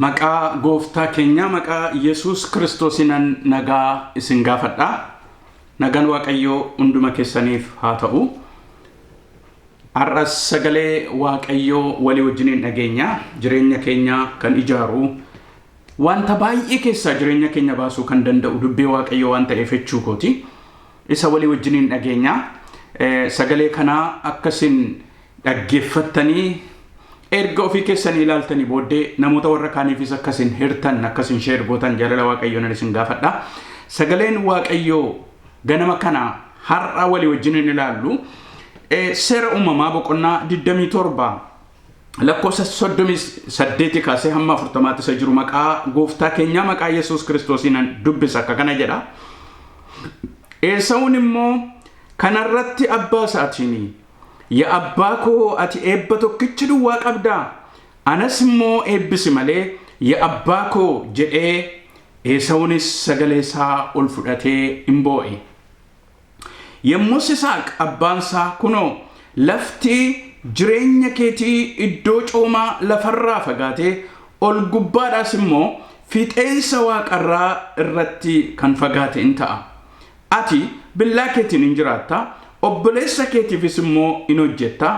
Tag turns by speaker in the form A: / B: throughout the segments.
A: Maqaa gooftaa keenya maqaa Yesuus Kiristoosiin nagaa isin gaafadha. Nagaan Waaqayyoo hunduma keessaniif haa ta'u. Arras sagalee Waaqayyoo walii wajjiniin dhageenya jireenya keenya kan ijaaru wanta baay'ee keessa jireenya keenya baasuu kan danda'u dubbii Waaqayyoo waan ta'eef jechuu kooti. Isa walii wajjiniin dhageenya sagalee kana akkasin dhaggeeffattanii erga ofii keessanii ilaaltanii booddee namoota warra kaaniifis akkasin hirtan akkasin sheer gootan jaalala Waaqayyoon isin gaafadha. Sagaleen Waaqayyoo ganama kana har'a walii wajjiniin ilaallu seera uumamaa boqonnaa 27 lakkoofsa 38 kaasee hamma 40 isa jiru maqaa gooftaa keenya maqaa Yesuus Kiristoosiin dubbisa akka kana jedha. Esaawun immoo kanarratti abbaa isaatiin yaa abbaa koo ati eebba tokkichi duwwaa qabdaa anas immoo eebbisi malee yaa abbaa koo jedhee Esaawunis sagalee isaa ol fudhatee hin boo'e. Yommus Isaaq abbaan isaa kunoo lafti jireenya keetii iddoo coomaa lafarraa fagaatee ol gubbaadhaas immoo fixeensa waaqarraa irratti kan fagaate in ta'a. Ati billaa keetiin hin jiraatta. Obboleessa keetiifis immoo in hojjetta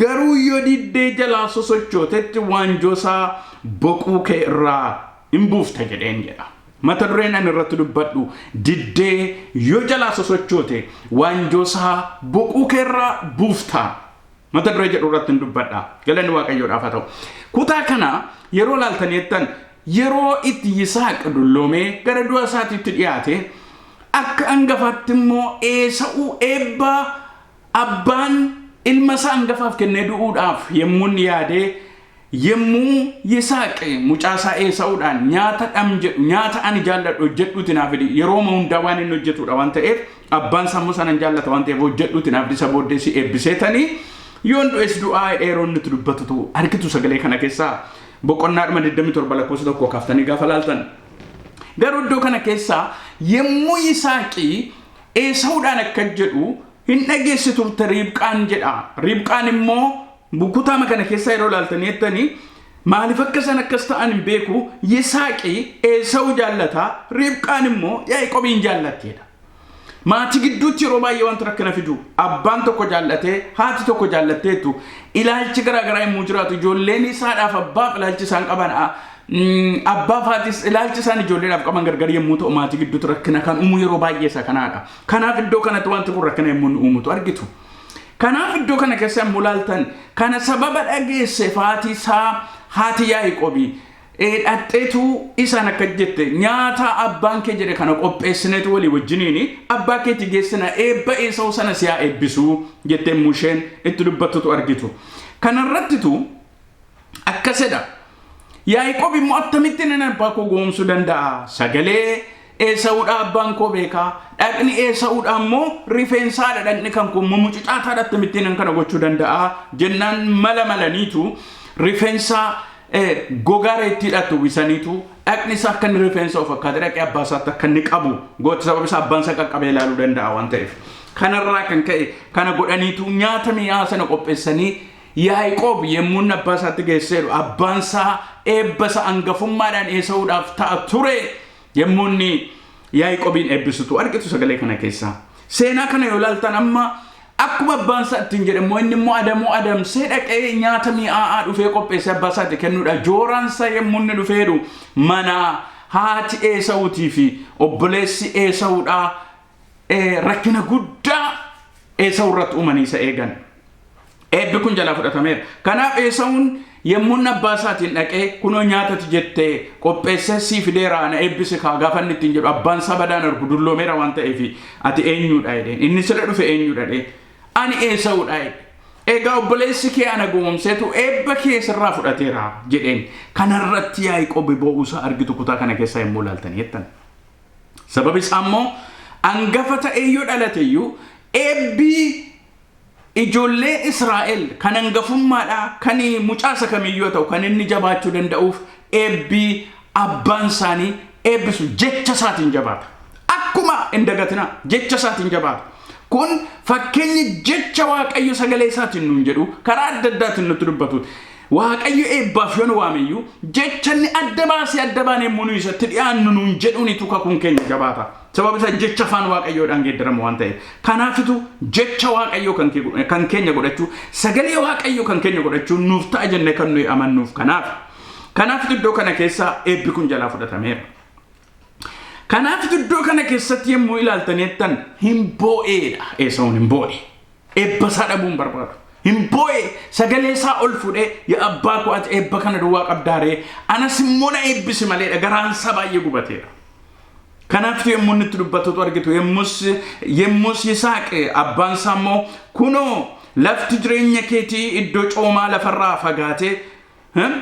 A: garuu yoo diddee jalaa sosochootetti waanjoo isaa boquu kee irraa hin buufta jedheen jedha. Mata dureen ani irratti dubbadhu diddee yoo jalaa sosochoote waanjoo isaa boquu kee irraa buufta. Mata duree jedhu irratti hin dubbadha. Galanni Waaqayyoodhaaf haa ta'u. Kutaa kana yeroo laaltaniittan yeroo itti Yisaaq dulloomee gara du'a isaatiitti dhiyaate akka angafaatti immoo Esaa'uu eebba abbaan ilma isaa angafaaf kennee du'uudhaaf yemmuu yaadee yemmuu Yisaaq mucaa isaa Esaa'uudhaan nyaata ani jaalladhu hojjedhuuti naaf fidi yeroo hundaa waan inni hojjetudha waan ta'eef abbaan sammuu sana jaallata waan ta'eef hojjedhuuti naaf fidi isa booddee si eebbiseetanii yoon du'es du'aa dheeroon nuti dubbatutu argitu sagalee kana keessaa boqonnaadhuma 27 lakkoofsa 1 kaaftanii gaafa laaltan. Garuu iddoo kana keessaa yemmuu Yisaaqii Esaa'uudhaan akka jedhu hin dhageessi turte Ribqaan jedha. Ribqaan immoo bukutaama kana keessaa yeroo laaltanii jettanii maaliif akkasan akkas ta'an hin beeku. Yisaaqii Esaa'uu jaallata Ribqaan immoo Yaaqoobiin jaallatteedha. Maatii gidduutti yeroo baay'ee wanta rakkina fidu abbaan tokko jaallatee haati tokko jaallatteetu ilaalchi garaagaraa yemmuu jiraatu ijoolleen isaadhaaf abbaaf ilaalchi isaan qaban abbaa faatis ilaalchi isaan ijoolleedhaaf qaban gargar yemmuu ta'u maatii gidduutti rakkina kan uumu yeroo baay'ee isa kanaadha. Kanaaf iddoo kanatti wanti kun rakkina yemmuu uumutu argitu. Kanaaf iddoo kana keessa yemmuu laaltan kana sababa dhageesseef haati Yaaqoobii dhadheetu isaan akka jette nyaata abbaan kee jedhe kana qopheessineetu walii wajjiniini abbaa keetti geessina eebba Esaa'uu sana siyaa eebbisuu jettee musheen itti dubbattutu argitu. Kanarrattitu akkasidha. Yaaqoob immoo attamitti nan abbaa koo goomsuu danda'a sagalee Esaa'uudha abbaan koo beekaa dhaqni Esaa'uudha immoo rifeensaadha dhaqni kan koo mucucaataadha attamitti nan kana gochuu danda'a jennaan malaniitu rifeensa gogareetti hidhatu wisaniitu dhaqni isaa akka inni rifeensa of akkaate dhaqee abbaa isaatti akka inni qabu gooti sababa isaa abbaan isaa qaqqabee ilaaluu danda'a waan ta'eef. Kanarraa kan ka'e kana godhaniitu nyaata mi'aa sana qopheessanii Yaaqoob yemmuu abbaa isaatti geesseeru abbaan isaa eebba isaa hangafummaadhaan Esaa'uudhaaf ta'a ture yemmuu inni Yaaqoobiin eebbisutu argitu sagalee kana keessaa. Seenaa kana yoo ilaaltan amma akkuma abbaan isaa ittiin jedhamu inni immoo adamsee dhaqee nyaata mi'aa'aa dhufee qopheessee abbaa isaatti kennuudha. Jooraan isaa yemmuu inni dhufeeru mana haati Esaa'uutii fi obboleessi Esaa'uudhaa rakkina guddaa Esaa'uu irratti uumanii isa eegan. Eebbi kun jalaa fudhatameera. Kanaaf Esaa'uun yemmuu abbaa isaatiin dhaqee kunoo nyaatati jettee qopheessee sii fideera ana eebbisi kaa gaafa inni ittiin jedhu abbaan isaa badaan argu dulloomeera waan ta'eef ati eenyuudha jedheen inni sirra dhufe eenyuudha jedhee ani Esaa'uudha jedhe. Egaa obboleessi kee ana goomseetu eebba kee sirraa fudhateera jedheen. Kanarratti Yaaqoob boo'uusaa argitu kutaa kana keessaa yemmuu laaltanii jettan. Sababi isaa immoo hangafa ta'eeyyuu dhalateeyyuu eebbii ijoollee Israa'el kan hangafummaadha kan mucaasa kamiyyuu ta'u kan inni jabaachuu danda'uuf eebbii abbaan isaanii eebbisu jecha isaatiin jabaata. Akkuma hin dagatina jecha isaatiin jabaata. Kun fakkeenyi jecha Waaqayyo sagalee isaatiin nuun jedhu karaa adda addaatiin nutti dubbatu. waaqayyo eebbaaf yoon waameyyu jechanni adda baanee munu isatti dhiyaannu nuun jedhuuni tuka kun keenya jabaata sababa isa jecha afaan waaqayyoodhaan geeddaramu waan ta'eef kanaafitu jecha waaqayyo kan keenya godhachuu sagalee waaqayyo kan keenya godhachuu nuuf ta'a jenne kan nuyi amannuuf kanaafitu iddoo kana keessa eebbi kun jalaa fudhatameera. Kanaafitu iddoo kana keessatti yemmuu ilaaltaneettan hin boo'eedha Esaawun hin boo'e eebba isaa dhabuun barbaadu. Hin boo'e sagalee isaa ol fuudhee yaa abbaa koo ati eebba kana duwwaa qabdaaree anas immoo na eebbisi maleedha garaan isaa baay'ee gubateera. Kanaaftu yemmuu inni itti dubbatutu argitu yemmus Yisaaq abbaan isaa immoo kunoo lafti jireenya keetii iddoo coomaa lafarraa fagaatee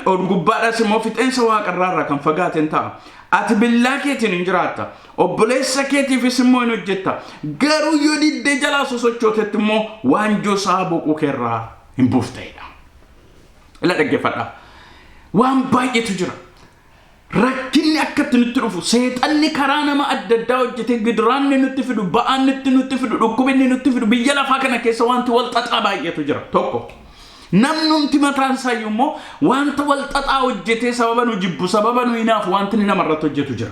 A: ol gubbaadhaas immoo fixeensa waaqarraa kan fagaateen ta'a. Ati billaa keetiin hin jiraatta obboleessa keetiifis immoo hin hojjetta garuu yoo diddee jalaa sosochootetti immoo waanjoo isaa boquu keerraa hin buufteedha. Ila dhaggeeffadha waan baay'eetu jira rakkinni akkatti nutti dhufu seexanni karaa nama adda addaa hojjetee gidiraanni nutti fidu ba'aan nutti fidu dhukkubinni nutti fidu biyya lafaa kana keessa wanti wal xaxaa baay'eetu jira. Tokko namnumti mataan isaayyuu immoo wanta wal xaxaa hojjetee sababa nu jibbu sababa nu hinaaf wanti namarratti hojjetu jira.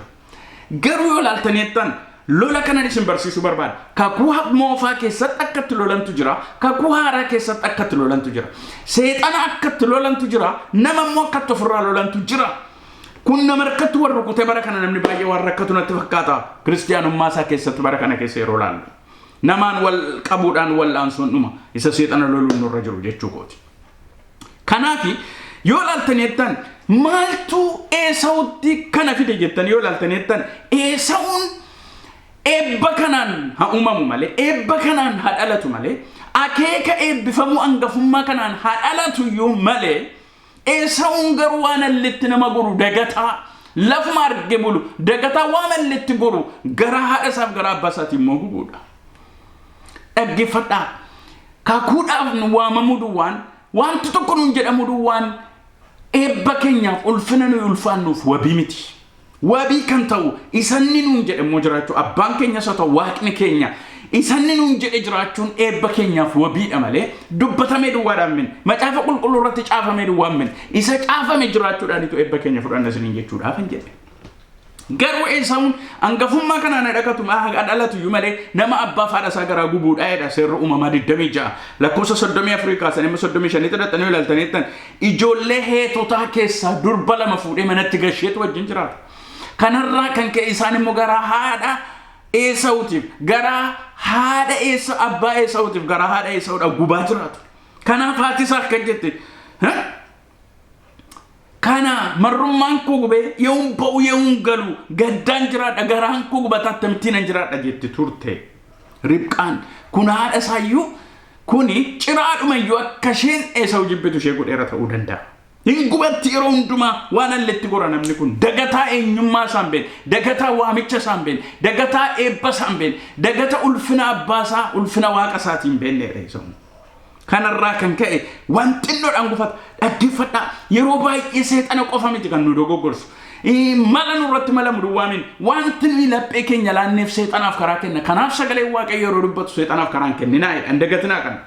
A: Garuu yoo ilaaltaneettan lola kanan isin barsiisuu barbaada. Kakuu moofaa keessatti akkatti lolantu jira. Kakuu haaraa keessatti akkatti lolantu jira. Seexana akkatti lolantu jira. Nama immoo akkatti ofirraa lolantu jira. Kun nama rakkatu warra rukutee bara kana namni baay'ee waan rakkatu natti fakkaata. Kiristiyaanummaa isaa keessatti bara kana keessa yeroo laallu. Namaan wal qabuudhaan wal aansuun dhuma isa seexana loluun nurra jiru jechuu kooti. Kanaafi yoo ilaaltaneettan maaltu Esaawutti kana fide jettan yoo ilaaltaneettan Esaawun eebba kanaan haa uumamu malee eebba kanaan haa dhalatu malee akeeka eebbifamuu hangafummaa kanaan haa dhalatu iyyuu malee Esaawun garuu waan allitti nama guru dagataa lafuma arge bulu dagataa waan allitti guru gara haadha isaaf gara abbaa isaati immoo gubuudha. Dhaggeeffadhaa kakuudhaaf nu waamamuu duwwaan wanti tokko nuun jedhamu duwwaan eebba keenyaaf ulfina nuyi ulfaannuuf wabii miti. Wabii kan ta'u isanni nuun jedhamu jiraachuu abbaan keenya isa ta'u waaqni keenya isanni nuun jedhe jiraachuun eebba keenyaaf wabiidha malee dubbatamee duwwaadhaan min macaafa qulqulluu irratti caafamee duwwaan min isa caafame jiraachuudhaanitu eebba keenya fudhanna isiniin jechuudhaaf hin jedhe. Garuu Esaawun hangafummaa kanaan dhaqatu dhalatu iyyuu malee nama abbaa haadha isaa garaa gubuudhaadha. Seerri uumamaa 26 lakkoofsa 34 kaasanii 35 xidhatanii ilaaltaneettan ijoollee heetotaa keessaa durba lama fuudhee manatti gasheetu wajjin jiraata. Kanarraa kan ka'e isaan immoo garaa haadha Esaawutiif garaa haadha abbaa Esaawutiif garaa haadha Esaawudha gubaa jiraatu. Kanaaf haati isaa akka jette kana marrummaan koo gubee yoon ba'u yoon galu gaddaan jiraadha garaan koo gubataa tamtiin jiraadha jetti turte. Ribqaan kun haadha isaayyuu kuni ciraadhuma iyyuu akka isheen Esaawu jibbitu ishee godheera ta'uu danda'a. Hin gubatti yeroo hundumaa waan alletti gora namni kun dagataa eenyummaa isaan beene dagataa waamicha isaan beene dagataa eebba isaan beene dagataa ulfina abbaasaa ulfina waaqa isaatiin beelleedha Esaawun. Kanarraa kan ka'e wanti xinnoodhaan gufata dhaggeeffadhaa yeroo baay'ee seexana qofa miti kan nu dogoggorsu. Mala nurratti mala muduwwaamin wanti nuyi laphee keenya laanneef seexanaaf karaa kenna. Kanaaf sagalee waaqayyo yeroo dubbatu seexanaaf karaan kenninaa jedha dagatinaa kana.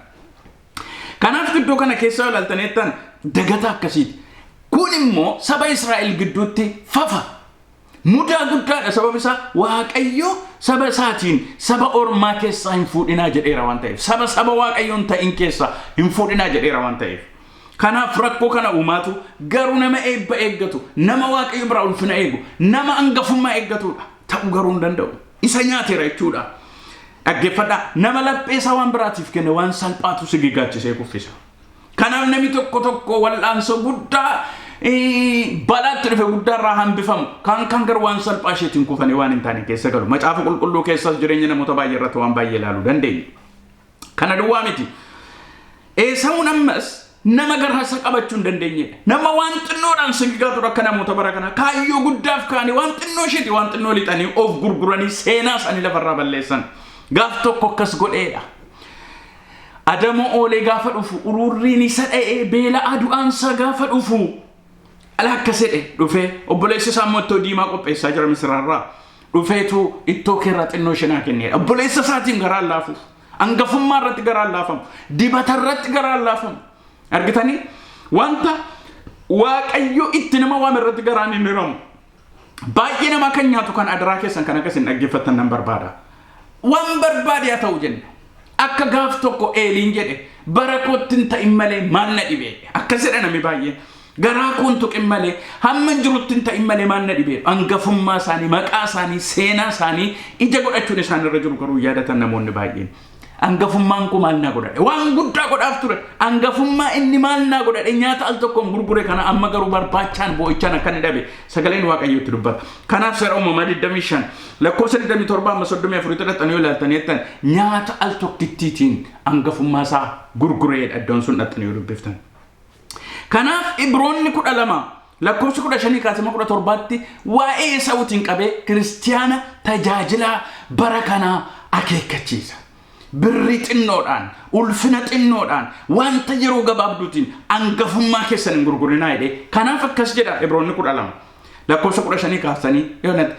A: Kanaaf iddoo kana keessa ilaaltaneettan dagata akkasiiti. Kun immoo saba Israa'el gidduutti fafa. Mudaa guddaadha sababa isaa waaqayyo saba isaatiin saba ormaa keessaa hin fuudhinaa jedheera waan ta'eef saba waaqayyoon ta'in keessaa hin fuudhinaa jedheera waan ta'eef kanaaf rakkoo kana uumaatu garuu nama eebba eeggatu nama waaqayyo biraa ulfina eegu nama hangafummaa eeggatudha ta'uu garuu hin danda'u isa nyaateera jechuudha. Dhaggeeffadhaa nama laphee isaa waan biraatiif kenne waan salphaatu si gigaachisee kuffisa. Kanaaf namni tokko wal'aansoo guddaa balaatti dhufe guddaarraa hambifamu kan garuu waan salphaa isheetiin kufanii waan hin taane keessa galu. Macaafa qulqulluu keessas jireenya namoota baay'ee irratti waan baay'ee ilaaluu dandeenya. Kana duwwaa miti. Esaawun ammas nama garasa qabachuu hin dandeenyedha. Nama waan xinnoodhaan sigigaatu akka namoota bara kana kaayyoo guddaaf kaanii waan xinnoo isheeti waan xinnoo lixanii of gurguranii seenaa isaanii lafarraa balleessan. Gaaf tokko akkas godheedha. Adamoo oolee gaafa dhufu ururriin isa dha'ee beela'aa du'aansaa gaafa dhufu ala akkasidhe dhufee obboleessi isaa immoo ittoo diimaa qopheessaa jira misiraarraa dhufeetu ittoo keerraa xinnoo shanaa kenneedha. Obboleessa isaatiin garaan laafuuf hangafummaa irratti garaan laafamu dibata irratti garaan laafamu argitanii wanta waaqayyo itti nama waame irratti garaan inni ramu baay'ee nama kan nyaatu kan adaraa keessan kan akkasin dhaggeeffatan nan barbaada waan barbaade yaa ta'u jenna akka gaaf tokko eeliin jedhe bara kottin ta'in malee maal na dhibee akkasidha nami baay'ee garaa kun tuqin malee hamma jiruttin ta'in malee maal na dhibee hangafummaa isaanii maqaa isaanii seenaa isaanii ija godhachuun isaan irra jiru garuu yaadatan namoonni baay'een hangafummaan kun maal na godhadhe waan guddaa godhaaf ture hangafummaa inni maal na godhadhe nyaata al tokkoon gurgure kana amma garuu barbaachaan boo'ichaan akka ni dhabe sagaleen waaqayyootti dubbata kanaaf seera uumamaa 25 lakkoofsa 27 amma 34 xaxanii ilaaltanii jettan nyaata al tokkittiitiin hangafummaa isaa gurgureedha iddoon sun xaxanii dubbiftan kanaaf Ibroonni 12 lakkoofsa 15 kaasee 17tti waa'ee Esaawutiin qabee kiristiyaana tajaajilaa bara kanaa akeekkachiisa birri xinnoodhaan ulfina xinnoodhaan wanta yeroo gabaabduutiin hangafummaa keessan hin gurgurinaa jedhe kanaaf akkas jedha Ibroonni 12 lakkoofsa 15 kaasanii yoonat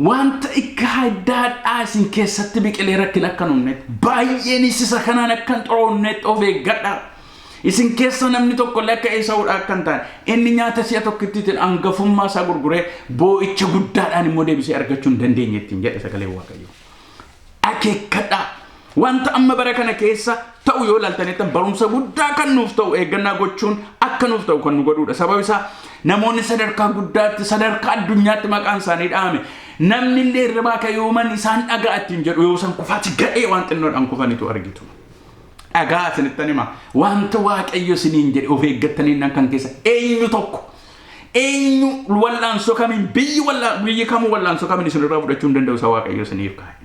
A: wanta akka haddaadhaa isin keessatti biqilee rakkina akka nuunneet baay'een isa kanaan akka hin xoroonneet of eeggadha isin keessa namni tokko akka Esaawudha akka hin taane inni nyaata si'a tokkittiin hangafummaa isaa gurguree boo'icha guddaadhaan immoo deebisee argachuu hin dandeenyettiin jedhe sagalee waaqayyoo akeekkadha wanta amma bara kana keessa ta'u yoo ilaaltanitti barumsa guddaa kan nuuf ta'u eeggannaa gochuun akka nuuf ta'u kan nu godhuudha sababa isaa namoonni sadarkaa guddaatti sadarkaa addunyaatti maqaan isaanii dhaame namni illee irraa kayyooman isaan dhagaa ittiin jedhu yoo san kufaati gadhee waan xinnoodhaan kufanitu argitu dhagaa isinittan hima wanta waaqayyo isiniin jedhe of eeggattanii kan keessa eenyu tokko eenyu wallaansoo kamiin biyyi kamuu wallaansoo kamiin isinirraa fudhachuu hin danda'u isa waaqayyo isiniif kaa'e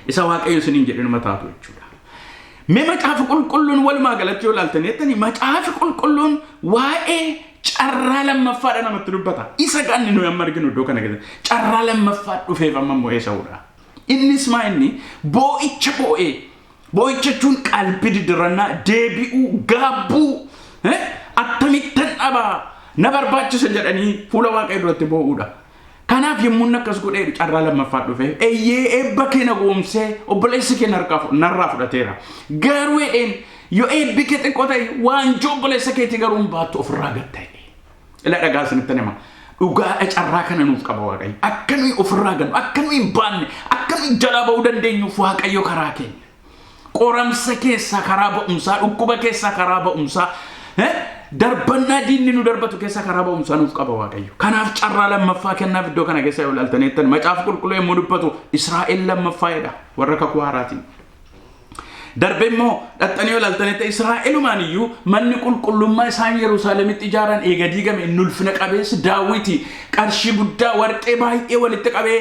A: isa waaqayyo isiniin jedhe nama taatu jechuudha mee macaafa qulqulluun walumaa galatti yoo ilaaltanii jettanii macaafa qulqulluun waa'ee carraa lammaffaa namatti dubbata isa ganni nuyi amma arginu iddoo kana keessatti carraa lammaffaa dhufeef amma immoo Esaawudha innis maa inni boo'icha jechuun qalbii diddirannaa deebi'uu gaabbuu akkamittan dhabaa na barbaachisa jedhanii fuula waaqayyo duratti boo'uudha kanaaf yemmuu akkas godhee carraa lammaffaa dhufe eeyyee eebba kee na goomsee obboleessi kee narraa fudhateera garuu edheen yoo eebbi kee xiqqoo ta'e waanjoo obboleessa keetii garuu hin baattu ofirraa gatta'e ila dhagaa isinittan hima dhugaa carraa kana nuuf qaba waaqayyo akka nuyi ofirraa gannu akka nuyi hin baanne akka nuyi jalaa ba'uu dandeenyuuf waaqayyo karaa keenya qoramsa keessaa karaa ba'umsaa dhukkuba keessaa karaa ba'umsaa darbannaa diinni nu darbatu keessaa karaa ba'umsaa nuuf qaba waaqayyo kanaaf carraa lammaffaa kennaaf iddoo kana keessa yoo ilaaltaniittan macaafa qulqulluu yommuu dubbatu Israa'el lammaffaa'edha warra kakuu haaraatiin darbe immoo dhaxxanii yoo ilaaltaniitta Israa'elumaan iyyuu manni qulqullummaa isaan Yerusaalemitti ijaaran eega diigame inni ulfina qabeessi Daawiti qarshii guddaa warqee baay'ee walitti qabee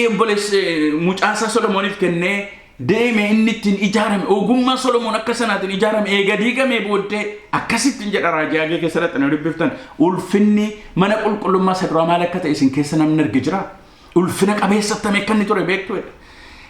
A: obboleessi mucaasaa Solomooniif kennee deeme inni ittiin ijaarame ogummaa Solomoon akka sanaatiin ijaarame eega diigame booddee akkasittiin jedha raajii keessa dhaxxanii dubbiftan ulfinni mana qulqullummaa isa duraa maal akka ta'e isin keessa namni arge jira ulfina qabeessa ta'e kan inni ture beektuudha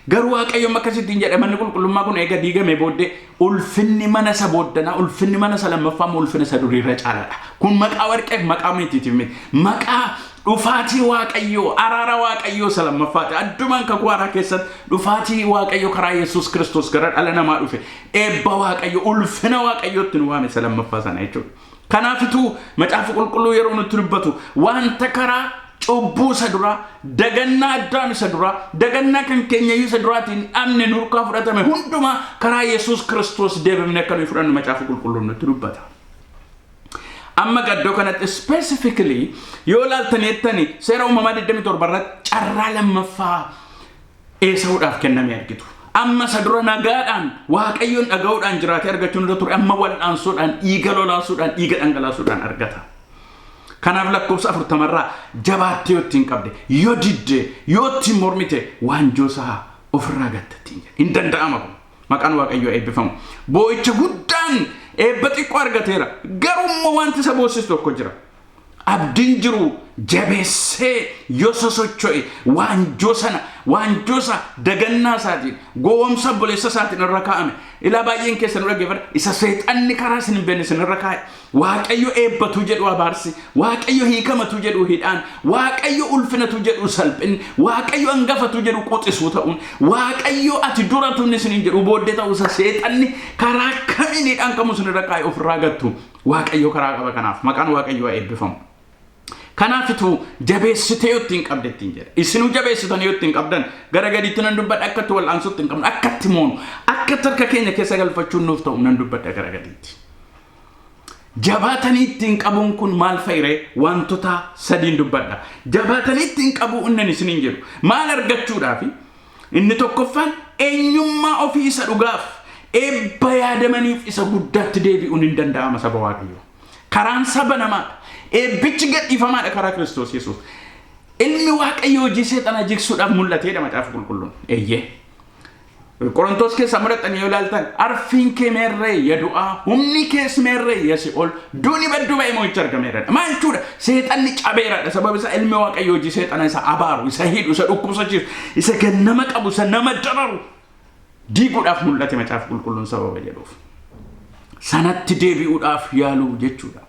A: garuu waaqayyoon akkasittiin jedha manni qulqullummaa kun eega diigame booddee ulfinni mana isa booddanaa ulfinni mana isa lammaffaa ulfina isa duriirra caalaadha kun maqaa warqeef maqaa mitiitiif miti maqaa dhufaatii waaqayyoo araara waaqayyoo isa lammaffaati addumaan kakuu haaraa keessatti dhufaatii waaqayyoo karaa Yesuus Kiristoos gara dhala namaa dhufe eebba waaqayyoo ulfina waaqayyootti nu waame isa lammaffaa sana jechuudha kanaafituu macaafa qulqulluu yeroo nutti dubbatu wanta karaa cubbuu isa duraa dagannaa addaan isa duraa dagannaa kan keenyayyuu isa duraatiin amne nurkaa fudhatame hundumaa karaa Yesuus Kiristoos deebifne akka nuyi fudhannu macaafa qulqulluun nutti dubbata amma gaddoo kanatti specifically yoo ilaaltaniittani seera uumamaa 27 irratti carraa lammaffaa Esaawudhaaf kenname argitu amma isa dura nagaadhaan waaqayyoon dhaga'uudhaan jiraatee argachuun irra ture amma wal'aansuudhaan dhiiga lolaasuudhaan dhiiga dhangalaasuudhaan argata kanaaf lakkoofsa 40 irraa jabaattee yoo ittiin qabde yoo didde yoo ittiin mormite waanjoo isaa ofirraa gattattiin hin danda'ama kun maqaan waaqayyoo eebbifamu boo'icha guddaan eebba xiqqoo argateera garuu wanti isa boossisu tokko jira abdiin jiru jabeessee yoo sosocho'e waanjoo sana dagannaa isaatiin gowwoomsa obboleessa isaatiin irra kaa'ame ilaa baay'een keessan dhaggeeffadha isa seexanni karaa isin hin beekne isin irra kaa'e waaqayyo eebbatu jedhu abaarsi waaqayyo hiikamatu jedhu hidhaan waaqayyo ulfinatu jedhu salphinni waaqayyo hangafatu jedhu quxisuu ta'uun waaqayyo ati duratuun isin jedhu booddee ta'uu isa seexanni karaa kamiin hidhaan kamu isin irra kaa'e ofirraa gattu waaqayyo karaa qaba kanaaf maqaan waaqayyo eebbifamu. Kanafitu jabeessite yottiin qabdettiin jedha isinu jabeessitan yottiin qabdan gara gadiitti nan dubbadha akkatti wal aansutti hin qabnu akkatti moonu akka tarka keenya keessa galfachuun nuuf ta'u nan dubbadha gara gadiitti. Jabaatanii ittiin qabuun kun maal fayyire wantoota sadiin dubbadha jabaatanii ittiin qabuu innan isiniin jedhu maal argachuudhaafi inni tokkoffaan eenyummaa ofii isa dhugaaf eebba yaadamaniif isa guddaatti deebi'uun hin danda'ama saba waaqayyoo karaan saba namaa eebbichi gadhiifamaadha karaa Kiristoos Yesuus ilmi waaqayyoo hojii seexana jigsuudhaaf mul'ateedha macaafa qulqulluun eeyyee Qorontos keessa mudhatanii yoo ilaaltan arfiin kee meerree ya du'aa humni kees meerree ya si'ool duuni baddu ba'e mo'icha argameeradha maal jechuudha seexanni cabeeradha sababa isa ilmi waaqayyoo hojii seexana isa abaaru isa hidhu isa dhukkubsachiisu isa gannama qabu isa nama dararu diiguudhaaf mul'ate macaafa qulqulluun sababa jedhuuf sanatti deebi'uudhaaf yaaluu jechuudha.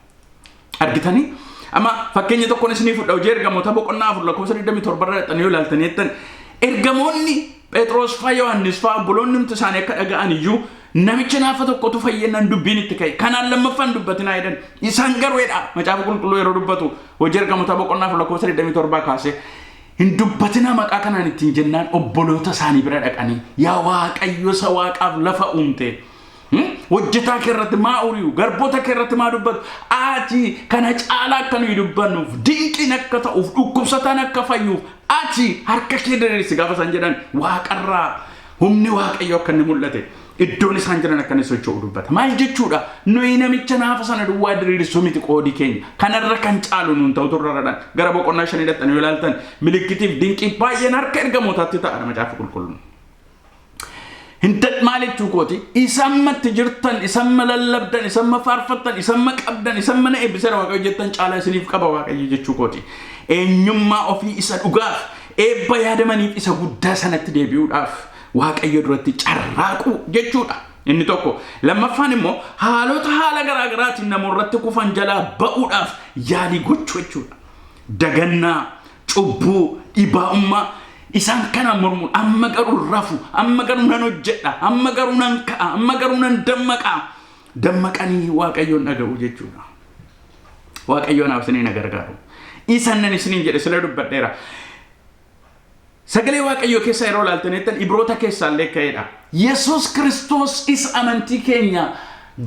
A: Argitanii amma fakkeenya tokkoon isinii fudhaa hojii ergamoota boqonnaa 4 lakkoofsa 27 irra dhaqanii yoo ilaaltanii jettan ergamoonni Phexros faa Yohaannis faa obboloonni nuti isaanii akka dhaga'an iyyuu namicha naafa tokkotu fayyeennan dubbiin itti ka'e kanaan lammaffaan dubbatinaa jedhan isaan garuudha macaafa qulqulluu yeroo dubbatu hojii ergamoota boqonnaa 4 lakkoofsa 27 kaasee hin dubbatinaa maqaa kanaan ittiin jennaan obboloota isaanii bira dhaqanii yaa waaqayyo isa waaqaaf lafa uumte hojjetaa keerratti maa uriyu garboota keerratti maa dubbatu ati kana caalaa akka nuyi dubbannuuf dinqiin akka ta'uuf dhukkubsataan akka fayyuuf ati harka kee diriirsi gaafa isaan jedhan waaqarraa humni waaqayyo akka inni mul'ate iddoon isaan jiran akka inni socho'u dubbata maal jechuudha nuyi namicha naafa sana duwwaa diriirsuu miti qoodii keenya kanarra kan caalu nuun ta'u turrarradhaan gara boqonnaa 5 dhaqxanii yoo ilaaltan milikkitiif dinqii baay'een harka ergamootaatti ta'adha macaafa qulqulluun. Hintat maalichuu kooti isammatti jirtan isamma lallabdan isamma faarfattan isamma qabdan isamma na eebbisera waaqayyo jettan caalaa isiniif qaba waaqayyo jechuu kooti eenyummaa ofii isa dhugaaf eebba yaadamaniif isa guddaa sanatti deebi'uudhaaf waaqayyo duratti carraaqu jechuudha inni tokko lammaffaan immoo haala garaagaraatiin namoorratti kufan jalaa ba'uudhaaf yaalii gochuu jechuudha dagannaa cubbuu dhibaa'ummaa isaan kana mormuun amma garuu rafu amma garuu nan hojjedha amma garuu nan ka'a amma garuu nan dammaqanii waaqayyoon dhaga'u jechuudha waaqayyoon absanii na gargaaru isaan nan isiniin jedhe sila dubbadheera sagalee waaqayyoo keessa yeroo ilaaltanettan Ibroota keessaallee ka'eedha Yesuus Kiristoos isa amantii keenya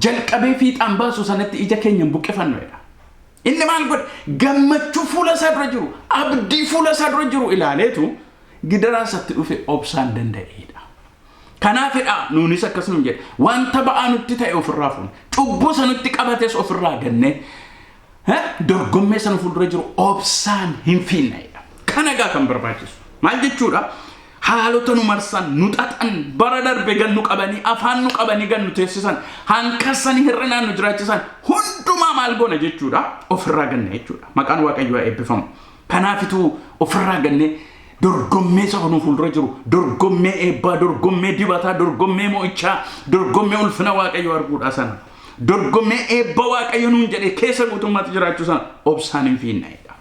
A: jalqabee fiixaan baasu sanatti ija keenya buqqifannoodha inni maal godhe gammachuu fuula isaa dura jiru abdii fuula isaa dura jiru ilaaleetu gidaraasatti dhufe obsaan danda'eedha kanaafidha nuunis akkasuma jedhe wanta ba'aa nutti ta'e ofirraa fuune cubbuu sanutti qabates ofirraa ganne dorgommee sana fuuldura jiru obsaan hin fiinneedha kanagaa kan barbaachisu maal jechuudha haalota nu marsan nu xaxan bara darbe gannu qabanii afaan nu qabanii gannu teessisan hanqasanii hir'inaan nu jiraachisan hundumaa maal goona jechuudha ofirraa ganne jechuudha maqaan waaqayyoo eebbifamu kanaafitu ofirraa ganne dorgommee sana fuuldura jiru dorgommee eebbaa dorgommee dibataa dorgommee mo'ichaa dorgommee ulfina waaqayyoo arguudha sana dorgommee eebba waaqayyo nuun jedhe keessa guutummaatti jiraachuu sana obsaan hin fiinneedha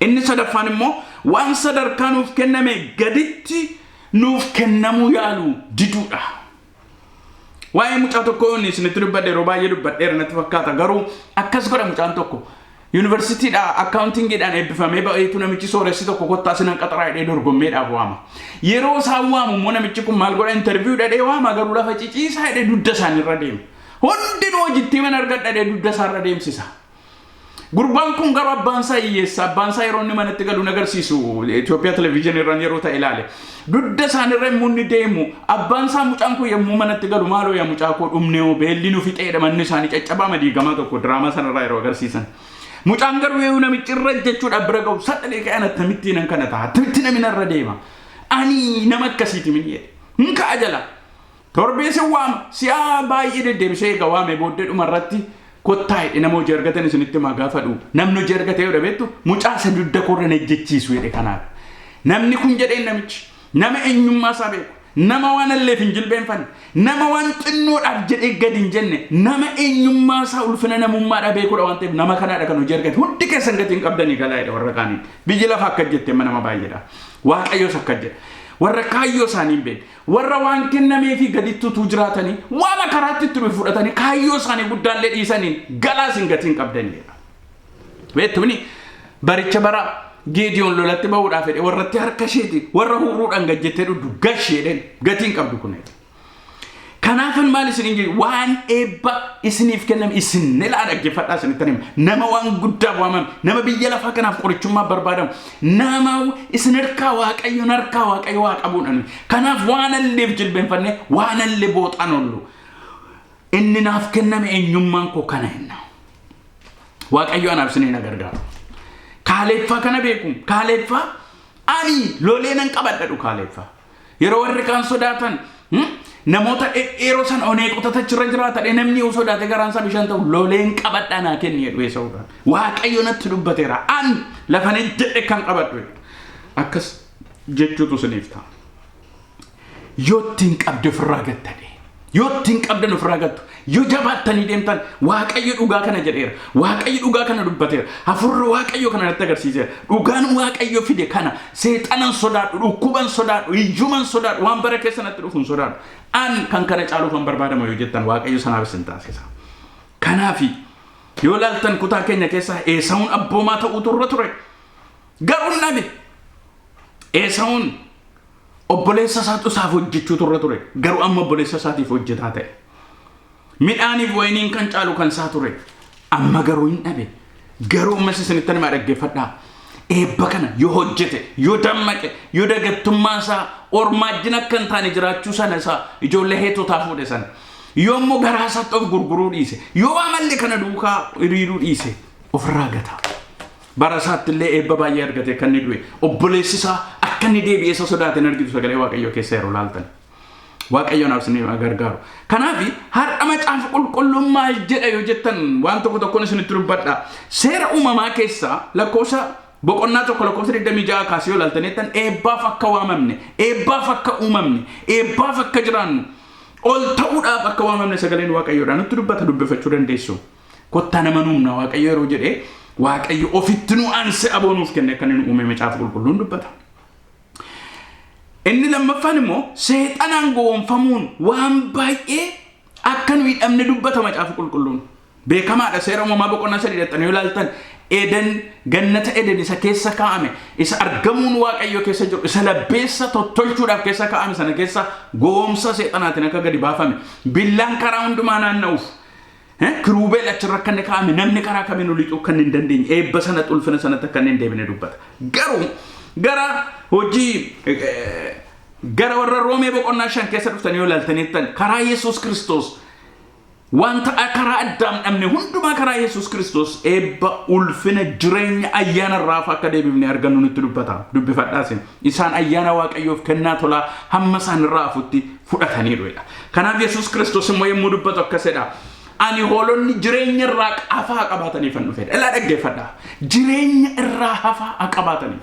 A: inni sadaffaan immoo waan sadarkaa nuuf kenname gaditti nuuf kennamuu yaalu diduudha waa'ee mucaa tokko inni isinitti dubbadhe yeroo baay'ee dubbadheera natti fakkaata garuu akkas godha mucaan tokko University da accounting dan ebbifame ba'eetu namichi sooressi tokko kottaa sinan qaxaraa hidhee dorgommeedhaaf waama yeroo isaan waamu immoo namichi kun maal godha interview dhadhee waama garuu lafa ciciisaa hidhee dudda isaanirra deema hundinuu hojiitti mana argadha hidhee dudda isaarra deemsisa gurbaan kun garuu abbaan isaa hiyyeessa abbaan isaa yeroo inni manatti galu agarsiisu Itoophiyaa television irraan yeroo ta'e ilaale dudda isaanirra immoo inni deemu abbaan isaa mucaan kun yommuu manatti galu maaloo yaa mucaa koo dhumnee beelli nu fixeedha manni isaanii caccabaa madiigamaa tokko diraamaa sanarraa yeroo agarsiisan mucaan garuu yoo namichi irra jechuudha bira ga'u saddelee ka'an attamitti nan kana ta'a attamitti namni narra deema ani nama akkasiiti min jedhe hin ka'a jala torbeessi waama si'a baay'ee deddeebisee eega waame booddee dhumarratti kottaa'e nama hojii argatan isinitti himaa gaafa dhufu namni hojii argatee yoo dhabeettu mucaa isa dudda korra ejjechiisu jedhe kanaaf namni kun jedheen namichi nama eenyummaa isaa beeku nama waan alleef hin jilbeenfanne nama waan xinnoodhaaf jedhee gadi hin jenne nama eenyummaa isaa ulfina namummaadha beekuudha waan ta'eef nama kanaadha kan hojii argate hundi keessan gatiin qabdanii galaa'edha warra kaanii biyyi lafa akka jette nama baay'eedha waaqayyoos akka jedha warra kaayyoo isaanii hin beekne warra waan kennamee fi gadittuutu jiraatanii waan karaatti itti dhufe fudhatanii kaayyoo isaanii guddaallee dhiisanii galaas hin gatiin qabdaniidha beektumni baricha bara Gideon lolatti ba'uudhaaf fedhe warratti harka isheeti warra huruudhaan gajjettee dhudhu gasheedhaan gatiin qabdu kuneeti. Kanaafan maal isin hin jedhu waan eebba isiniif kenname isin nilaa dhaggeeffadhaa isinitti hima nama waan guddaa waamame nama biyya lafaa kanaaf qorichummaa barbaadamu nama isin harkaa waaqayyo waa qabuudhaan kanaaf waan alleef jilbeenfanne waan allee booxaan ollu inni naaf kenname eenyummaan koo kana hinna waaqayyo anaaf isiniin gargaaru. Kaaleffaa kana beekum kaaleffaa ani loleenan qabadhadhu kaaleffaa yeroo warri kaan sodaatan namoota dheeroo san onee qotataachirra jiraatadhe namni yoo sodaate garaan isaa bishaan ta'u loleen qabadhanaa kenni jedhu eessa'uudhaan waaqayyo natti dubbateera an lafan jedhe kan qabadhu akkas jechuutu isiniif ta'a yoo ittiin qabde ofirraa gattadhe yoo ittiin qabdan ofirraa gattu yoo jabaattanii deemtan waaqayyo dhugaa kana jedheera waaqayyo dhugaa kana dubbateera hafuurri waaqayyo kana natti agarsiiseera dhugaan waaqayyo fide kana seexanan sodaadhu dhukkuban sodaadhu ijjuman sodaadhu waan bara keessa natti dhufuun sodaadhu an kan kana caaluufan barbaadama yoo jettan waaqayyo sanaaf isin taasisa kanaafi yoo laaltan kutaa keenya keessa Esaawun abboomaa ta'uutu irra ture garuu nabi Esaawun obboleessa isaatu isaaf hojjechuutu irra ture garuu amma obboleessa isaatiif hojjetaa ta'e midhaaniif wayiniin kan caalu kan isaa ture amma garuu hin dhabe garuu ammas isinitti nama dhaggeeffadhaa eebba kana yoo hojjete yoo dammaqe yoo dagattummaa isaa ormaajjin akka hin taane jiraachuu sana isaa ijoollee heetotaa fuudhe sana yoo immoo garaa isaatti of gurguruu dhiise yoo amallee kana duukaa hiriiruu dhiise ofirraa gata bara isaatti illee eebba baay'ee argate kan inni du'e obboleessi isaa akka inni deebi'ee isa sodaateen argitu sagalee waaqayyoo keessa yeroo laaltan waaqayyoon absiniif gargaaru kanaafi har'a macaafa qulqullummaa jedha yoo jettan waan tokkoon isinitti dubbadha seera uumamaa keessa lakkoofsa boqonnaa tokko lakkoofsa 26 kaasee yoo laaltanettan eebbaaf akka waamamne eebbaaf akka uumamne eebbaaf akka jiraannu ol ta'uudhaaf akka waamamne sagaleen waaqayyoodhaan nutti dubbata dubbifachuu dandeessu kottaa nama nuumna waaqayyo yeroo jedhee waaqayyo ofitti nu aanse aboonuuf kenne kan inni uume macaafa qulqulluun dubbata. Inni lammaffaan immoo seexanaan gowwoomfamuun waan baay'ee akka nu hidhamne dubbata macaafa qulqulluun beekamaadha seera uumamaa boqonnaa 3 yoo ilaaltan Eden gannata Eden isa keessa kaa'ame isa argamuun waaqayyo keessa jiru isa labbeessa tottolchuudhaaf keessa kaa'ame sana keessa gowwoomsa seexanaatiin akka gadi baafame billaan karaa hundumaa naanna'uuf kiruubeel achirra akka inni kaa'ame namni karaa kamiin lixuu kan hin dandeenye eebba sana ulfina sanatti akka hin deebine dubbata garuu gara hojii gara warra Roomee boqonnaa 5 keessa dhuftanii yoo ilaaltanittan karaa Yesuus Kiristoos wanta karaa addaam dhabne hundumaa karaa Yesuus Kiristoos eebba ulfina jireenya ayyaana irraa akka deebifne argannu nutti dubbata dubbifadhaasin isaan ayyaana waaqayyoof kennaa tolaa hamma isaan irraa afutti fudhatanii dhuedha kanaaf Yesuus Kiristoos immoo yommuu dubbatu akkasidha ani hoolonni jireenya irraa hafaa qabaataniif an dhufedha ilaa dhaggeeffadhaa jireenya irraa hafaa qabaataniif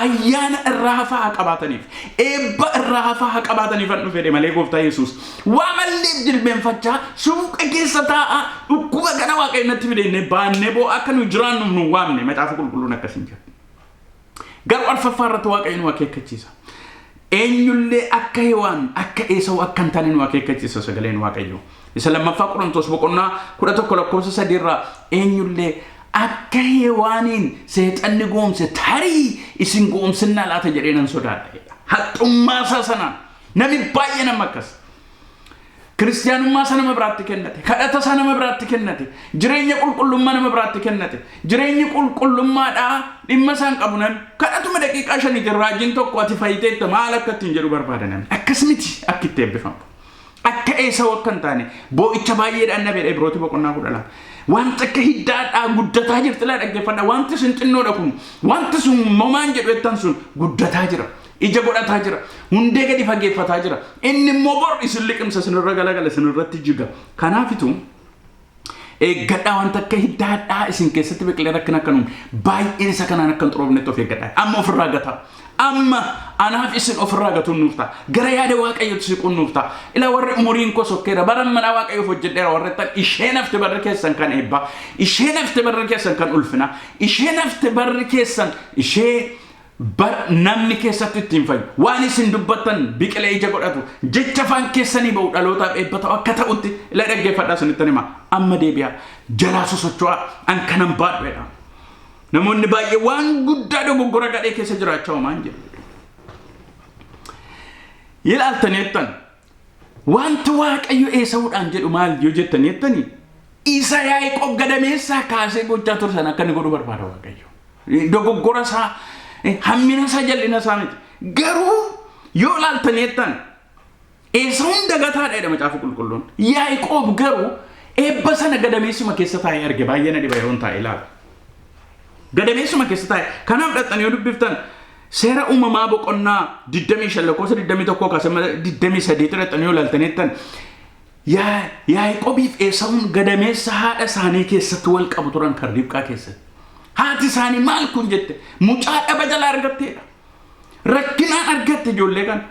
A: ayyaana irraa hafaa qabaataniif eebba irraa hafaa qabaataniif an dhufedhe malee gooftaa Yesuus waamalleef jilbeenfachaa suuqa keessa taa'a dhukkuba kana waaqayyotti fidenne baannee boo akka nu jiraannu nu waamne macaafa qulqulluun akkasiin jira garuu arfaffaa irratti waaqayyo nu akeekkachiisa eenyullee akka Hewaan akka Esawu akka hin taane nu akeekkachiisa sagaleen waaqayyo isa lammaffaa Qorontos boqonnaa 11 lakkoofsa 3 irraa eenyullee akka Hewaaniin seexanni goomse tarii isin goomsinaa laata jedheenan sodaadha haxxummaa isaa sana nami baay'ee nama akkas kiristiyaanummaa sana nama biraatti kennate kadhata sana nama biraatti kennate jireenya qulqullummaa nama biraatti kennate jireenyi qulqullummaadhaa dhimma isaan qabu nan kadhatuma daqiiqaa 5 jirraajiin tokko ati fayyiteetta maal akka ittiin jedhu barbaadan akkas miti akka itti eebbifamu akka Esawu akka hin taane boo'icha baay'eedhaan nabedha Ibrooti boqonnaa 12 wanta akka hiddaadhaa guddataa jirti laa dhaggeeffadha wanti sun xinnoodha kun wanti sun momaan jedhu ettan sun guddataa jira ija godhataa jira hundee gadi fageeffataa jira inni immoo bor isin liqimsa sinirra galagala sinirratti jiga kanaafitu eeggadhaa wanta akka hiddaadhaa isin keessatti biqilee rakkina akkanum baay'een isa kanaan akkan xuroofnetti of eeggadhaa amma ofirraa gataa amma anaaf isin ofirraa gatuun nuuf ta'a gara yaada waaqayyotti siquun nuuf ta'a ila warri umuriin koo sokkeera baran mana waaqayyoof hojjedheera warri tan isheen hafte barri keessan kan eebba isheen hafte barri keessan kan ulfina isheen hafte barri keessan ishee namni keessatti ittiin fayyu waan isin dubbattan biqilee ija godhatu jecha afaan keessanii ba'u dhalootaaf eebba ta'u akka ta'utti ila dhaggeeffadhaa sanittan hima amma deebi'a jalaa sosocho'aa an kanan baadhuedha namoonni baay'ee waan guddaa dogoggora gadhee keessa jiraachaa maan jedhu ilaaltaneettan wanti waaqayyo Esaawudhaan jedhu maal yoo jettaneettani isa Yaaqoob gadameessaa kaasee gochaa ture sana akka inni godhu barbaada waaqayyo dogoggora isaa hammina isaa jal'ina isaa miti garuu yoo ilaaltaneettan Esaawun dagataadha jedha macaafa qulqulluun Yaaqoob garuu eebba sana gadameessuma keessa taa'ee arge baay'ee na dhiba yeroon taa'ee ilaala gadameessuma keessa taa'e kanaaf dhaxxanii yoo dubbiftan seera uumamaa boqonnaa 25 lakkoofsa 21 kaasama 23 dhaxxanii yoo ilaaltaneettan Yaaqoobiif Esaawun gadameessa haadha isaanii keessatti wal qabu turan kan Ribqaa keessatti haati isaanii maal kun jette mucaa dhaba jala argatteedha rakkinaan argatte ijoollee kan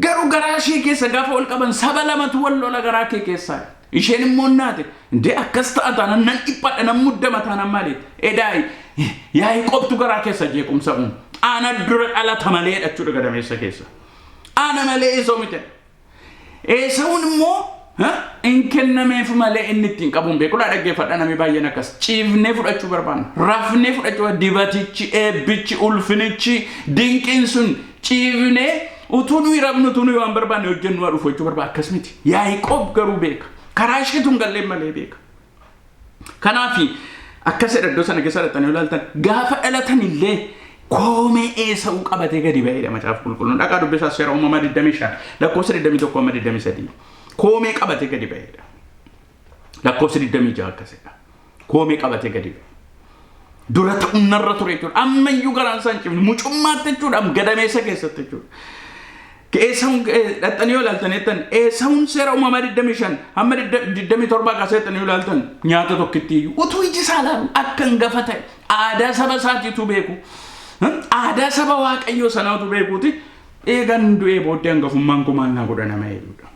A: garuu garaa ishee keessa gaafa wal qaban saba lamatu wal lola garaa kee keessaa isheen immoo naate ndee akkas ta'ata nan dhiphadha nan muddama taanaan maaliit edaay Yaaqoobtu garaa keessa jeequmsa ana dura dhalata malee jechuudha gadameessa keessa ana malee Esaawun miti Esaawun immoo in kennameef malee inni ittiin qabuun beekudha dhaggeeffadha namni baay'een akkas ciifnee fudhachuu barbaanna rafnee fudhachuu dibatichi eebbichi ulfinichi dinqiin sun ciifnee utuu nuyi rabnu utuu nuyi waan barbaanne hojjennu waa dhufu jechuu barbaada akkas miti Yaaqoob garuu beeka karaa isheetuun gallee malee beeka kanaafi akkasidha iddoo sana keessa dhaxxanii ilaaltan gaafa dhalatan illee koomee Esaawuu qabatee gadi ba'eedha macaafa qulqulluun dhaqaa dubbisaa seera uumamaa 25 lakkoofsa 21 amma 23 koomee qabatee gadi ba'eedha lakkoofsa 26 akkasidha koomee qabatee gadi ba'e dura ta'uun narra ture jechuudha ammayyuu garaan isaan cimne mucummaatti jechuudha gadameessa keessatti jechuudha Esaawun dhaxxanii yoo ilaaltaneettan Esaawun seera uumamaa 25 amma 27 kaasee dhaxxanii yoo ilaaltan nyaata tokkitti utuu iji isaa laalu akka hangafa ta'e aadaa saba isaatiitu beeku aadaa saba waaqayyoo sanaatu beekuuti eegan du'ee booddee hangafummaan koo maal naa godha nama jedhudha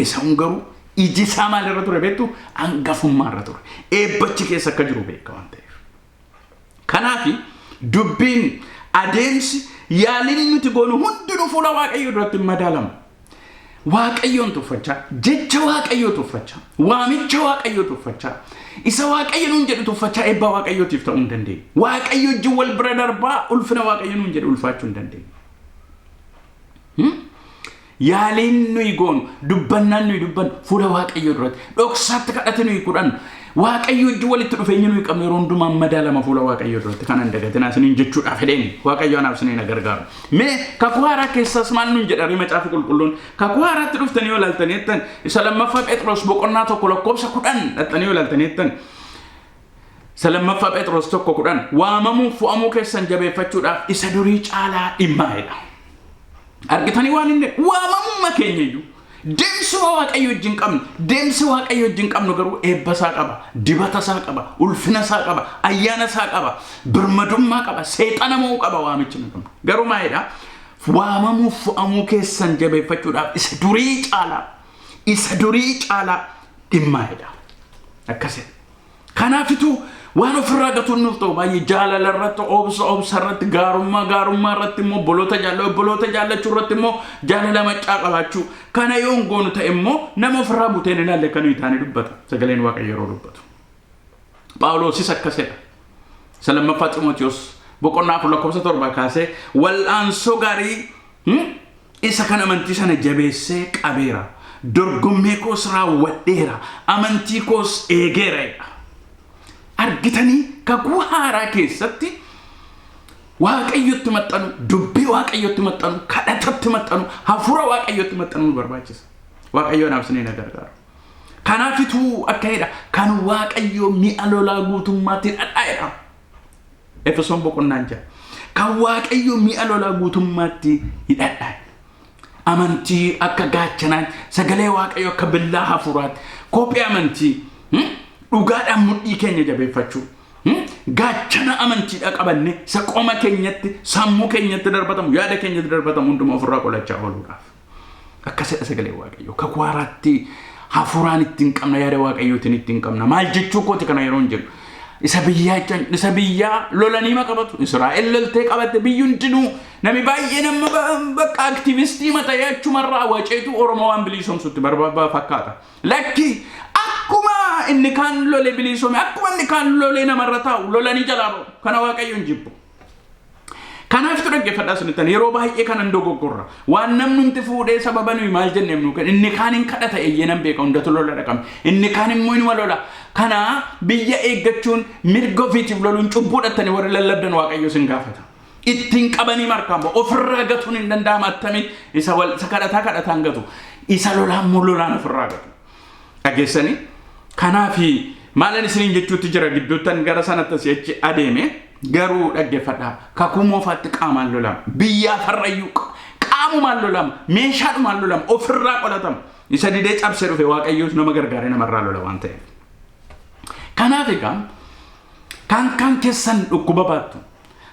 A: Esaawun garuu iji isaa maalirra ture beektu hangafummaarra ture eebbachi keessa akka jiru beeka waan ta'eef kanaafi dubbiin adeemsi yaaliin nuti goonu hundinuu fuula waaqayyoo duratti madaalamu waaqayyoon tuffachaa jecha waaqayyoo tuffachaa waamicha waaqayyoo tuffachaa isa waaqayyo nuun jedhu tuffachaa eebba waaqayyootiif ta'uu hin dandeenye waaqayyo wajjin wal bira darbaa ulfina waaqayyo nuun jedhu ulfaachuu hin dandeenye yaaliin nuyi goonu dubbannaan nuyi dubbannu fuula waaqayyoo duratti dhoksaatti kadhate nuyi kudhan waaqayyo wajjin walitti dhufeenya nuyi qabnu yeroo hundumaa madaalama fuula waaqayyoo duratti kanan dagatinaa isiniin jechuudhaaf fedheen waaqayyo anaaf isiniin gargaaru mee kakuu haaraa keessas maal nuun jedha macaafa qulqulluun kakuu haaraatti dhuftanii yoo ilaaltaneettan isa lammaffaa Phexros boqonnaa 1 lakkoofsa 10 dhaxxanii yoo ilaaltaneettan isa lammaffaa Phexros 1:10 waamamuu fu'amuu keessan jabeeffachuudhaaf isa durii caalaa dhimmaa'edha argitanii waan inni waamamummaa keenyayyuu deemsi waaqayyo wajjin qabnu deemsi waaqayyo wajjin qabnu garuu eebba isaa qaba dibata isaa qaba ulfina isaa qaba ayyaana isaa qaba birmadummaa qaba seexana moo qaba waamichi nu qabnu garuu maayidha waamamuu fu'amuu keessan jabeeffachuudhaaf isa durii caalaa dhimmaa'edha akkasii kanaafitu waan ofirraa gatuun nuuf ta'u baay'ee jaalala irratti obsa irratti gaarummaa irratti immoo obboloota jaallachuu irratti immoo jaalala maccaa qabaachuu kana yoon goonu ta'e immoo nama ofirraa buteen ilaalle kan nuyi taane dubbata sagaleen waaqayyo yeroo dubbatu Phaawulosis akkasidha isa lammaffaa Xiimotewos boqonnaa 4:7 kaasee wal'aansoo gaarii isa kan amantii sana jabeessee qabeera dorgommii koos raawwadheera amantii koos eegeera argitanii kakuu haaraa keessatti waaqayyotti maxxanu dubbii waaqayyotti maxxanu kadhatatti maxxanu hafuura waaqayyotti maxxanu barbaachisa waaqayyoon absinee na gargaaru kanaafitu akka jedha kan waaqayyo mi'a lolaa guutummaatti dhadhaa'edha Efesoon boqonnaa 6 kan waaqayyo mi'a lolaa guutummaatti hidhadhaa'e amantii akka gaachanaan sagalee waaqayyo akka billaa hafuuraatti kophee amantii dhugaadhaan mudhii keenya jabeeffachuu gaachana amantiidhaa qabanne isa qoma keenyatti sammuu keenyatti darbatamu yaada keenyatti darbatamu hundumaa ofirraa qolachaa ooluudhaaf akkasidha sagalee waaqayyoo kakwaaraatti hafuuraan ittiin qabna yaada waaqayyootiin ittiin qabna maal jechuu kooti kana yeroo jedhu isa biyyaa lolanii maqabatu Israa'el loltee qabatte biyyuun dinuu nami baay'ee nama bakka aktivistii mata yaachumarraa waceetu Oromoo waan bilisoomsutti barbaada fakkaata lakki akkuma inni kan lole bilisoome akkuma inni kan lole namarra taa'u lolanii jalaa ba'u kana waaqayyoon jibbu kanaaf dhaggeeffadhaa sunitan yeroo baay'ee kanan dogoggorra waan namnumti fuudhee sababa nuyi maal jenneemnu kan inni kaan hin kadhata eeyyenan beeka hundatu lola dhaqame inni kaan immoo inuma lola kana biyya eeggachuun mirga ofiitiif loluun cubbuudhattanii warri lallabdan waaqayyo sin gaafata ittiin qabanii markaan ba'u ofirraa gatuun hin danda'ama attamiin isa kadhataan gatu isa lolaan moo lolaan ofirraa gatu dhageessanii kanaafi maalan isiniin jechuutti jira gidduuttan gara sanatti si'achi adeeme garuu dhaggeeffadhaa kakuumoofaatti qaamaan lolama biyyaa farrayyuu qaamumaan lolama meeshaadhumaan lolama ofirraa qolatama isa didee cabsee dhufe waaqayyoos nama gargaaree namarraa lola waan ta'eef kanaaf egaa kan keessan dhukkuba baattu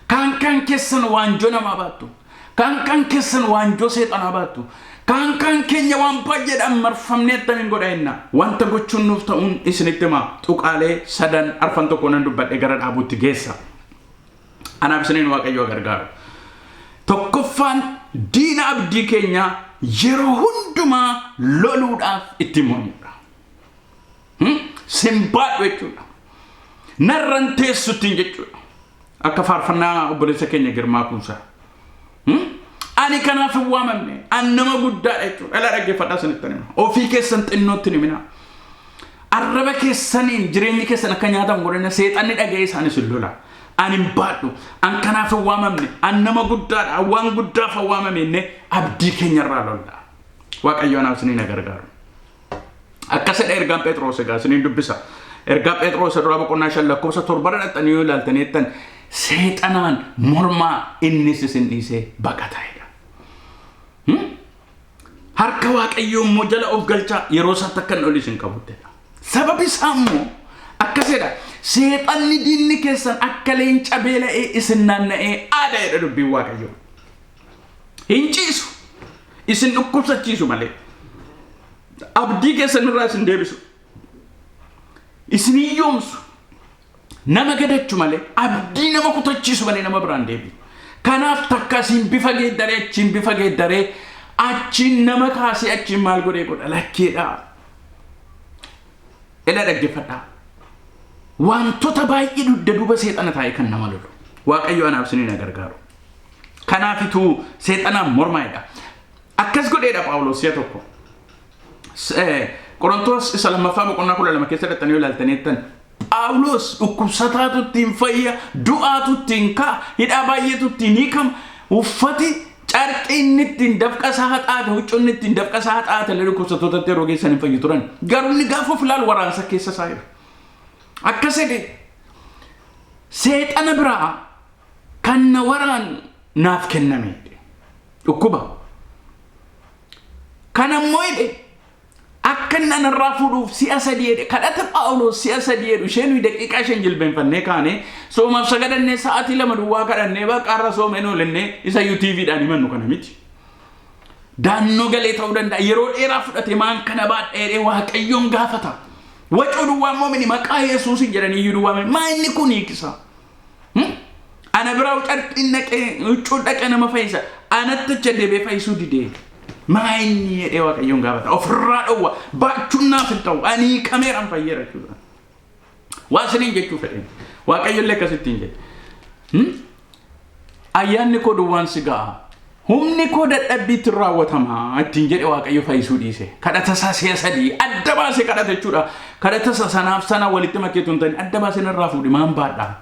A: kan keessan waanjoo namaa baattu kan keessan waanjoo seexanaa baattu kan keenya waan baay'eedhaan marfamnee attamiin godha wanta gochuun nuuf ta'uun isinitti himaa tuqaalee sadan arfan tokko nan dubbadhe gara dhaabuutti geessa anaaf isiniin waaqayyoo gargaaru tokkoffaan diina abdii keenya yeroo hundumaa loluudhaaf itti mormuudha simbaadhu jechuudha narran teessuttiin jechuudha akka faarfannaa obboleessa keenya Girmaa Kuusaa ani kanaaf waamamne annama guddaadha jechuudha ala dhaggeeffadhaa sanittan hima ofii keessan xinnootti himina arraba keessaniin jireenyi keessan akka nyaatan godhana seexanni dhaga'ee isaanis lola ani baadhu an kanaaf waamamne annama guddaadha waan guddaaf waamamne abdii keenyarraa lolla waaqayyo anaaf isiniin gargaaru akkasidha ergaan Phexros egaa isiniin dubbisa ergaa Phexros irraa boqonnaa 5 lakkoofsa 7 dhaqxanii yoo ilaaltaniittan seexanaan mormaa innis isin dhiisee baqata harka waaqayyoo immoo jala of galchaa yeroo isaatti akka hin isin qabuttedha sababi isaa immoo akkasidha seexanni diinni keessan akka leenca beela'ee isin naanna'ee aada jedha dubbiin waaqayyoo hin ciisu isin dhukkubsachiisu malee abdii keessan irraa isin deebisu isin hiyyoomsu nama gadachu malee abdii nama kutachiisu malee nama biraan deebisu kanaaf takka isin bifa geeddaree achiin bifa geeddaree achiin nama kaasee achiin maal godhee godha lakkeedha ila dhaggeeffadhaa wantoota baay'ee dudda duuba seexana taa'ee kan nama lolu waaqayyo anaaf isiniin gargaaru kanaafitu seexanaan mormaa'edha akkas godheedha Phaawulos si'a tokko Qorontos isa lammaffaa boqonnaa 12 keessa dhaqxanii yoo ilaaltaniittan Phaawulos dhukkubsataatu ittiin fayya du'aatu ittiin ka'a hidhaa baay'eetu ittiin hiikama uffati carqiin ittiin dafqa isaa haxaate huccuun ittiin dafqa isaa haxaate illee dhukkubsatootatti yeroo geessan hin fayyu turan garuu inni gaafa of ilaalu waraansa keessa isaa jira akkasidha seexana biraa kan na waraan naaf kenname dhukkuba kan ammoo hidhe akka nanarraa fuudhuuf si'a sadii jedhe kadhata Phaawulos si'a sadii jedhu isheen daqiiqaa 5 jilbeenfannee kaane soomaaf sagadannee sa'aatii 2 duwwaa kadhannee baqaarra soomeen oolennee isa UTVdhaan himannu kana miti daannoo galee ta'uu danda'a yeroo dheeraa fudhate maan kana baadheedhee waaqayyoon gaafata wacuu duwwaa moomini maqaa Yesuusin jedhanii iyyuu duwwaa maa inni kun hiikisa ana biraa carqiin naqee huccuu dhaqee nama fayyisa anatti achi deebee fayyisuu didee maayni jedhee waaqayyoon gaafata ofirraa dhowwa baachuun naaf hin ta'u ani kameeraan fayyera jechuudha waa isiniin jechuu fedheen waaqayyoon akkasittiin jedhe ayyaanni koo duwwaan si ga'a humni koo dadhabbiitti raawwatama ittiin jedhe waaqayyo fayyisuu dhiise kadhata isaa si'a sadii adda baasee kadhata jechuudha kadhata isaa sanaaf sana walitti makeetu hin ta'in adda baasee narraa fuudhi maan baadhaa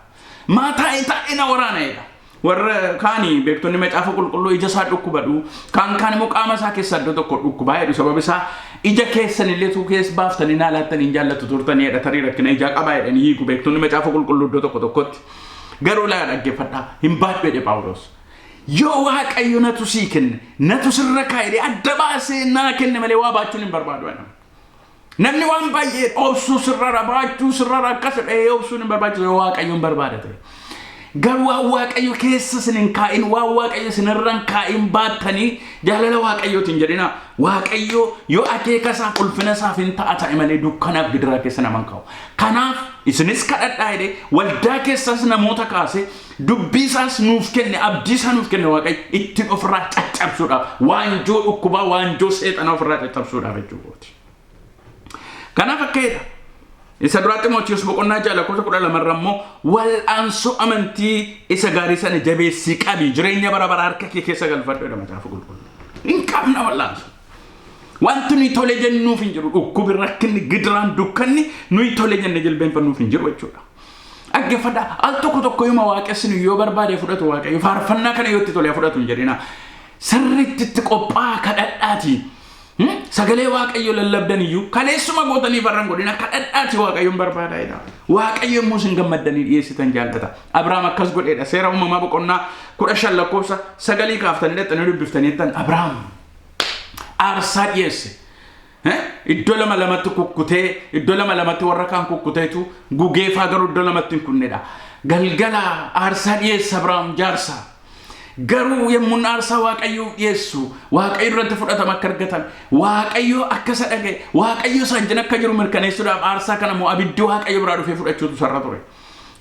A: maataa ina waraanaedha warra kaanii beektonni macaafa qulqulluu ija isaa dhukkubadhu kan immoo qaama isaa keessa iddoo tokko dhukkubaa jedhu sababa isaa ija keessan illee tuu keessa baaftanii naalattanii jaallatu turtanii jedha tarii rakkina ijaa qabaa jedhanii hiiku beektonni macaafa qulqulluu iddoo tokkotti garuu laa dhaggeeffadhaa hin baadhu jedhe Phaawulos yoo waaqayyo natu sii kenne natu sirra kaa'ee adda baasee naa kenne malee waa baachuun hin barbaadu namni waan baay'ee obsuu sirra baachuu sirra akkas dhee obsuun hin barbaachisu waaqayyoon barbaadate garuu waaqayyo keessa sinin kaa'in waaqayyo sinirran kaa'in baattanii jaalala waaqayyootiin jedhina waaqayyo yoo akeeka isaa ulfina isaaf hin ta'a malee dukkanaaf gidiraa keessa naman kaa'u kanaaf isinis kadhadhaa jedhee waldaa keessas namoota kaase dubbii isaas nuuf kenne abdii isaa nuuf kenne waaqayyo ittiin ofirraa caccabsuudhaaf waanjoo dhukkubaa waanjoo seexanaa ofirraa caccabsuudhaaf jechuudha. Kanaaf akkeedha isa duraatti Timootewos boqonnaa ja'a lakkoofsa 12 immoo wal'aansoo amantii isa gaarii sana jabeessii qabi jireenya bara bara harka kee keessa galfadhu jedha macaafa qulqulluu hin qabna wal'aansoo wanti nuyi tole jennuuf hin jiru dhukkubi rakkinni gidiraan dukkanni nuyi tole jenne jilbeenfannuuf hin jiru jechuudha. Dhaggeeffadhaa al tokko yuma waaqessinu yoo barbaade fudhatu waaqayyo faarfannaa kana yoo itti tole fudhatu hin jedhina sirriitti itti qophaa kadhadhaati. Sagalee waaqayyo lallabdan iyyuu kaleessuma gootanii farran godhina kadhadhaati waaqayyoon barbaadaa'edha. Waaqayyo immoo sin gammaddanii dhiyeessitan jaallata. Abrahaam akkas godheedha. Seera uumamaa boqonnaa 15 lakkoofsa 9 kaaftanii dhaxxanii dubbiftanii jettan Abrahaam aarsaa dhiyeesse. Iddoo lama lamatti kukkutee iddoo lama lamatti warra kaan kukkuteetu gugeefaa garuu iddoo lamatti hin kunnedha. Galgala aarsaa dhiyeesse Abrahaam jaarsaa. Garuu yemmuun aarsaa waaqayyoo dhiyeessu waaqayyo irratti fudhatama akka argatan waaqayyo akka sadaqe waaqayyo sanjin akka jiru mirkaneessuudhaaf aarsaa kana moo abiddi waaqayyo biraa dhufee fudhachuutu sarra ture.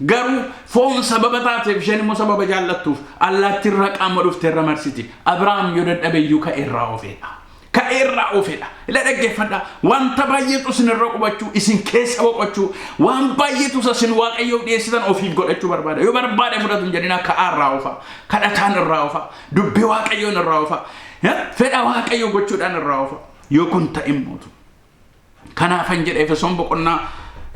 A: Garuu foon sababa taateef isheen immoo sababa jaallattuuf allaatti irra qaama dhuftee irra marsiti. Abrahaam yoo dadhabe iyyuu ka'eerraa ofeedha. Ka'eerraa ofeedha. Ila dhaggeeffadhaa wanta baay'eetu isinirra qubachuu isin keessa boqochuu waan baay'eetu isin waaqayyoof dhiyeessitan ofiif godhachuu barbaada. Yoo barbaade fudhatu hin jedhina ka'aarraa ofa kadhataan irraa ofa dubbii waaqayyoon irraa ofa fedha waaqayyoo gochuudhaan irraa ofa yoo kun ta'e mootu. Kanaafan jedhe Efesoon boqonnaa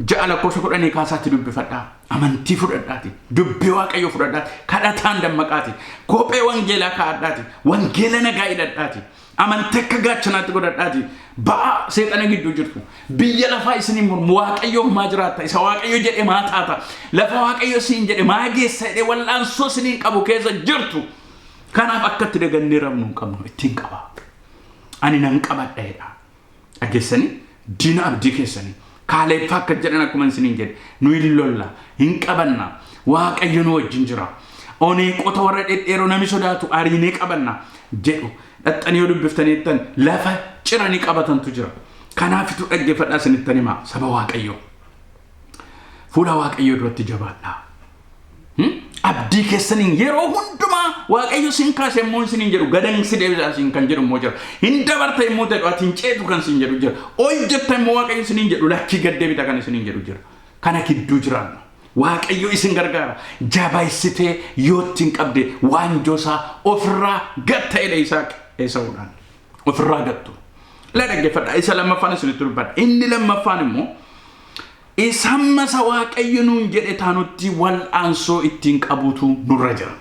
A: 6 lakkoofsa 10 kaasaatti dubbifadhaa amantii fudhadhaati dubbii waaqayyoo fudhadhaati kadhataan dammaqaati kophee wangeelaa kaa'adhaati wangeela nagaa hidhadhaati. Amantii akka gaachanaatti godhadhaati ba'a seexana gidduu jirtu biyya lafaa isinii mormu waaqayyoo maa jiraata isa waaqayyo jedhe maa taata lafa waaqayyo siin jedhe maa geessa jedhe wal'aansoo isiniin qabu keessa jirtu kanaaf akkatti dagannee rabnu hin qabnu ittiin qaba ani nan qabadheedha dhageessanii diina abdii keessanii kaaleeffaa akka jedhan akkuma isiniin jedhe nu hin lolla hin qabanna waaqayyo nu wajjin jira onee qota warra dhedheeroo nami sodaatu ariinee qabanna jedhu. Dhaxxanii yoo dubbiftanii jettan lafa ciranii qabatantu jira. Kanaafitu dhaggeeffadhaa isinitti himaa saba waaqayyoo. Fuula waaqayyoo duratti jabaadhaa. Abdii keessaniin yeroo hundumaa waaqayyo sin kaase immoo isiniin jedhu gadan si deebisaa sin kan jedhu immoo jira. Hin dabarta immoo ta'e atiin ceetu kan sin jedhu jira. Hojjetta immoo waaqayyo isiniin jedhu lakkii gad deebita kan isiniin jedhu jira. Kana gidduu jiraanna. Waaqayyo isin gargaara jabeessitee yoo ittiin qabde waanjoo isaa ofirraa gatta jedhe Isaaq Esaawudhaan ofirraa gattu. La dhaggeeffadhaa isa lammaffaan isinitti dubbadha. Inni lammaffaan immoo isa amma waaqayyo nuun jedhe taanutti wal'aansoo ittiin qabuutu nurra jira.